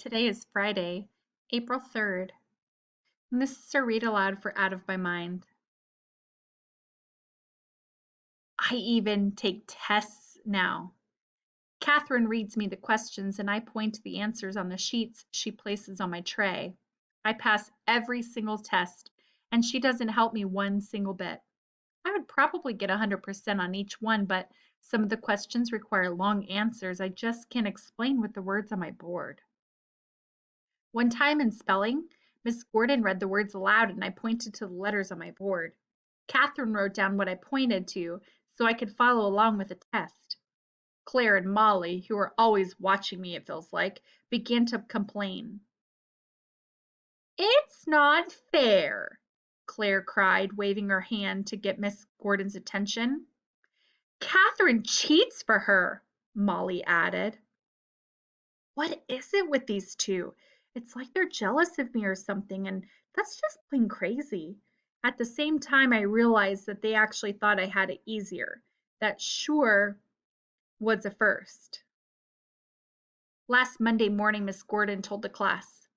Today is Friday, April 3rd, and this is a read aloud for Out of My Mind. I even take tests now. Catherine reads me the questions and I point to the answers on the sheets she places on my tray. I pass every single test, and she doesn't help me one single bit. I would probably get 100% on each one, but some of the questions require long answers I just can't explain with the words on my board. One time in spelling, Miss Gordon read the words aloud and I pointed to the letters on my board. Catherine wrote down what I pointed to so I could follow along with the test. Claire and Molly, who are always watching me, it feels like, began to complain. It's not fair, Claire cried, waving her hand to get Miss Gordon's attention. Catherine cheats for her, Molly added. What is it with these two? It's like they're jealous of me or something, and that's just plain crazy. At the same time, I realized that they actually thought I had it easier. That sure was a first. Last Monday morning, Miss Gordon told the class,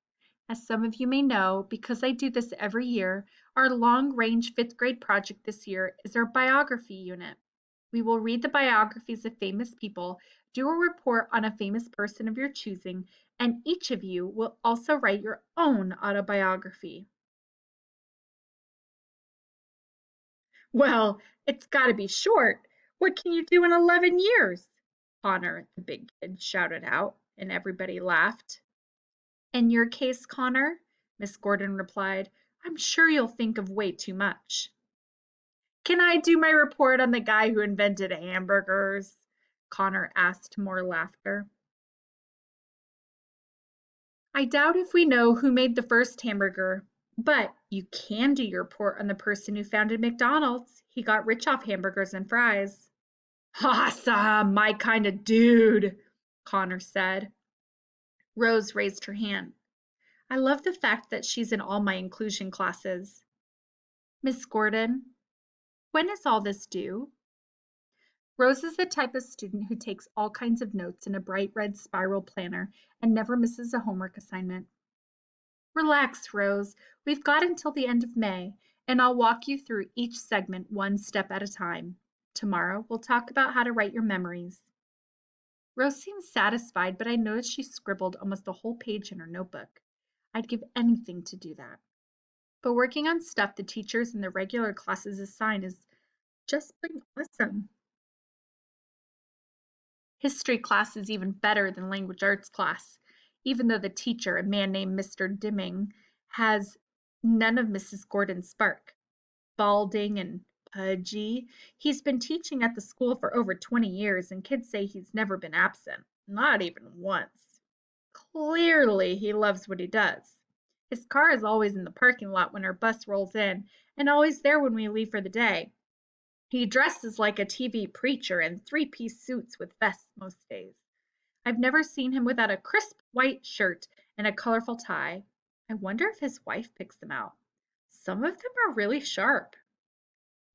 as some of you may know, because I do this every year, our long-range fifth grade project this year is our biography unit. We will read the biographies of famous people, do a report on a famous person of your choosing, and each of you will also write your own autobiography. Well, it's got to be short. What can you do in 11 years? Connor, the big kid, shouted out, and everybody laughed. In your case, Connor, Miss Gordon replied, I'm sure you'll think of way too much. Can I do my report on the guy who invented hamburgers? Connor asked, more laughter. I doubt if we know who made the first hamburger, but you can do your report on the person who founded McDonald's. He got rich off hamburgers and fries. Awesome, my kind of dude, Connor said. Rose raised her hand. I love the fact that she's in all my inclusion classes. Miss Gordon, when is all this due? Rose is the type of student who takes all kinds of notes in a bright red spiral planner and never misses a homework assignment. Relax, Rose. We've got until the end of May, and I'll walk you through each segment one step at a time. Tomorrow, we'll talk about how to write your memories. Rose seemed satisfied, but I noticed she scribbled almost a whole page in her notebook. I'd give anything to do that. But working on stuff the teachers in the regular classes assign is just plain awesome. History class is even better than language arts class, even though the teacher, a man named Mr. Dimming, has none of Mrs. Gordon's spark. Balding and pudgy, he's been teaching at the school for over 20 years, and kids say he's never been absent, not even once. Clearly, he loves what he does. His car is always in the parking lot when our bus rolls in, and always there when we leave for the day. He dresses like a TV preacher in three-piece suits with vests most days. I've never seen him without a crisp white shirt and a colorful tie. I wonder if his wife picks them out. Some of them are really sharp.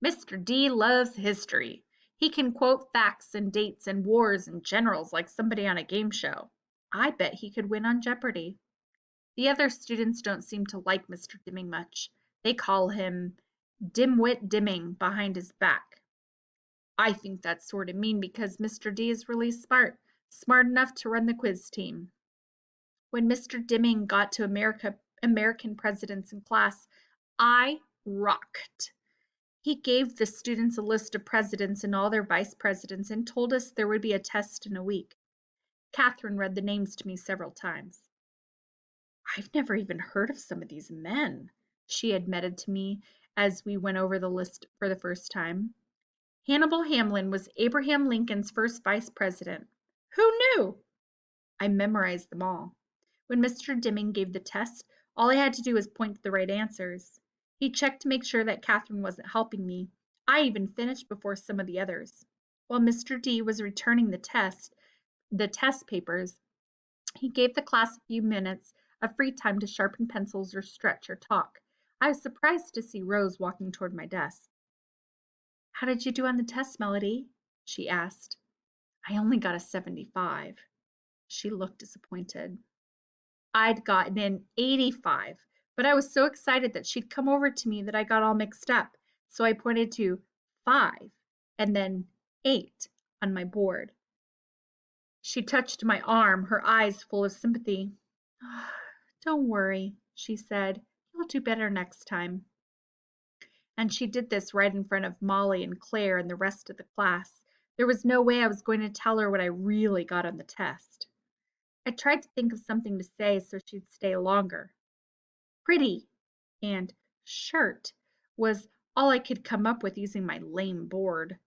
Mr. D loves history. He can quote facts and dates and wars and generals like somebody on a game show. I bet he could win on Jeopardy! The other students don't seem to like Mr. Dimming much. They call him Dimwit Dimming behind his back. I think that's sort of mean because Mr. D is really smart enough to run the quiz team. When Mr. Dimming got to American presidents in class, I rocked. He gave the students a list of presidents and all their vice presidents and told us there would be a test in a week. Catherine read the names to me several times. I've never even heard of some of these men, she admitted to me as we went over the list for the first time. Hannibal Hamlin was Abraham Lincoln's first vice president. Who knew? I memorized them all. When Mr. Dimming gave the test, all I had to do was point to the right answers. He checked to make sure that Catherine wasn't helping me. I even finished before some of the others. While Mr. D was returning the test papers, he gave the class a few minutes of free time to sharpen pencils or stretch or talk. I was surprised to see Rose walking toward my desk. How did you do on the test, Melody? She asked. I only got a 75. She looked disappointed. I'd gotten an 85, but I was so excited that she'd come over to me that I got all mixed up. So I pointed to 5 and then 8 on my board. She touched my arm, her eyes full of sympathy. "Don't worry," she said. "You'll do better next time." And she did this right in front of Molly and Claire and the rest of the class. There was no way I was going to tell her what I really got on the test. I tried to think of something to say so she'd stay longer. "Pretty" and "shirt" was all I could come up with using my lame board.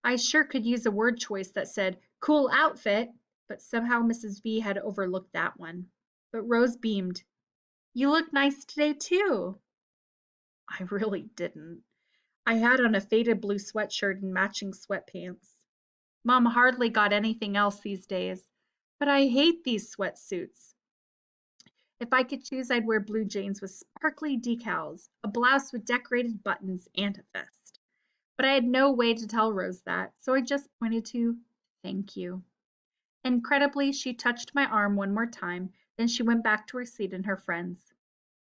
I sure could use a word choice that said "cool outfit," but somehow Mrs. V had overlooked that one. But Rose beamed. "You look nice today, too." I really didn't. I had on a faded blue sweatshirt and matching sweatpants. Mom hardly got anything else these days, but I hate these sweatsuits. If I could choose, I'd wear blue jeans with sparkly decals, a blouse with decorated buttons, and a vest. But I had no way to tell Rose that, so I just pointed to "thank you." Incredibly, she touched my arm one more time, then she went back to her seat and her friends.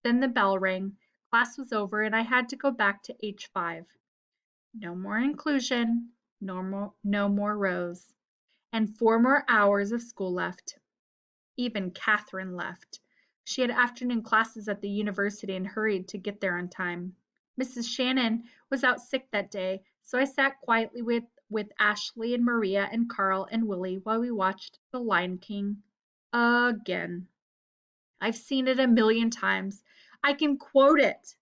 Then the bell rang, class was over, and I had to go back to H5. No more inclusion, no more Rose, and 4 more hours of school left. Even Catherine left. She had afternoon classes at the university and hurried to get there on time. Mrs. Shannon was out sick that day, so I sat quietly with Ashley and Maria and Carl and Willie while we watched The Lion King again. I've seen it a million times. I can quote it.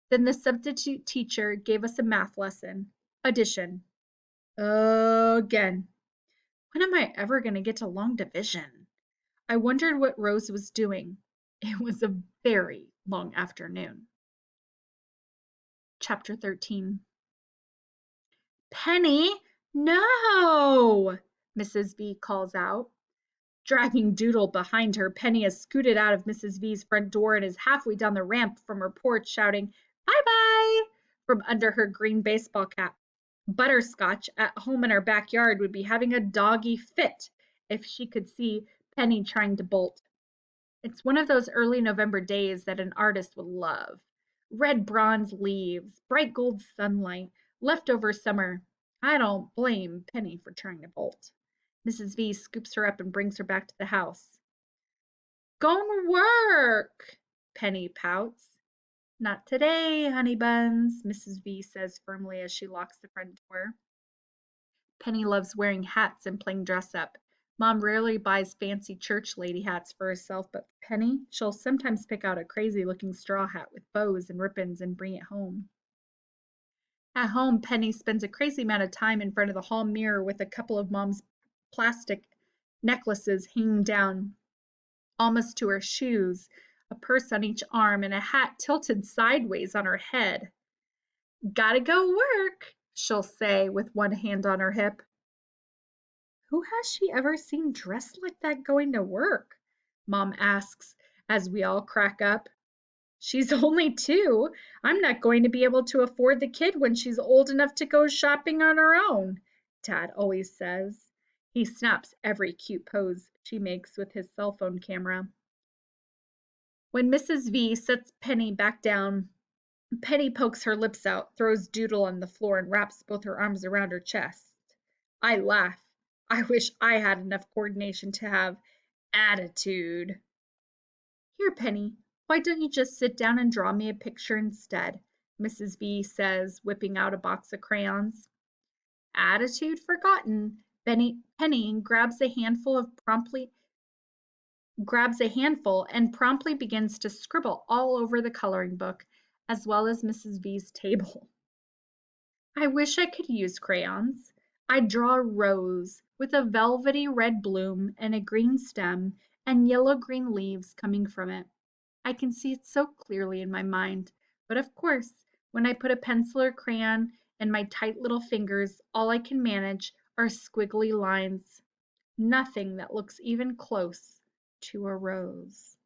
Then the substitute teacher gave us a math lesson. Addition. Again. When am I ever going to get to long division? I wondered what Rose was doing. It was a very long afternoon. Chapter 13. "Penny, no!" Mrs. V calls out. Dragging Doodle behind her, Penny has scooted out of Mrs. V's front door and is halfway down the ramp from her porch shouting, "Bye-bye!" from under her green baseball cap. Butterscotch, at home in our backyard, would be having a doggy fit if she could see Penny trying to bolt. It's one of those early November days that an artist would love. Red bronze leaves, bright gold sunlight, leftover summer. I don't blame Penny for trying to bolt. Mrs. V scoops her up and brings her back to the house. "Goin' to work," Penny pouts. "Not today, honey buns," Mrs. V says firmly as she locks the front door. Penny loves wearing hats and playing dress up. Mom rarely buys fancy church lady hats for herself, but for Penny, she'll sometimes pick out a crazy looking straw hat with bows and ribbons and bring it home. At home, Penny spends a crazy amount of time in front of the hall mirror with a couple of Mom's plastic necklaces hanging down almost to her shoes, a purse on each arm, and a hat tilted sideways on her head. "Gotta go work," she'll say with one hand on her hip. Who has she ever seen dressed like that going to work? Mom asks as we all crack up. "She's only 2. I'm not going to be able to afford the kid when she's old enough to go shopping on her own," Dad always says. He snaps every cute pose she makes with his cell phone camera. When Mrs. V sets Penny back down, Penny pokes her lips out, throws Doodle on the floor, and wraps both her arms around her chest. I laugh. I wish I had enough coordination to have attitude. "Here, Penny, why don't you just sit down and draw me a picture instead?" Mrs. V says, whipping out a box of crayons. Attitude forgotten, Penny grabs a handful and promptly begins to scribble all over the coloring book, as well as Mrs. V's table. I wish I could use crayons. I'd draw a rose with a velvety red bloom and a green stem and yellow-green leaves coming from it. I can see it so clearly in my mind, but of course, when I put a pencil or crayon in my tight little fingers, all I can manage are squiggly lines. Nothing that looks even close to a rose.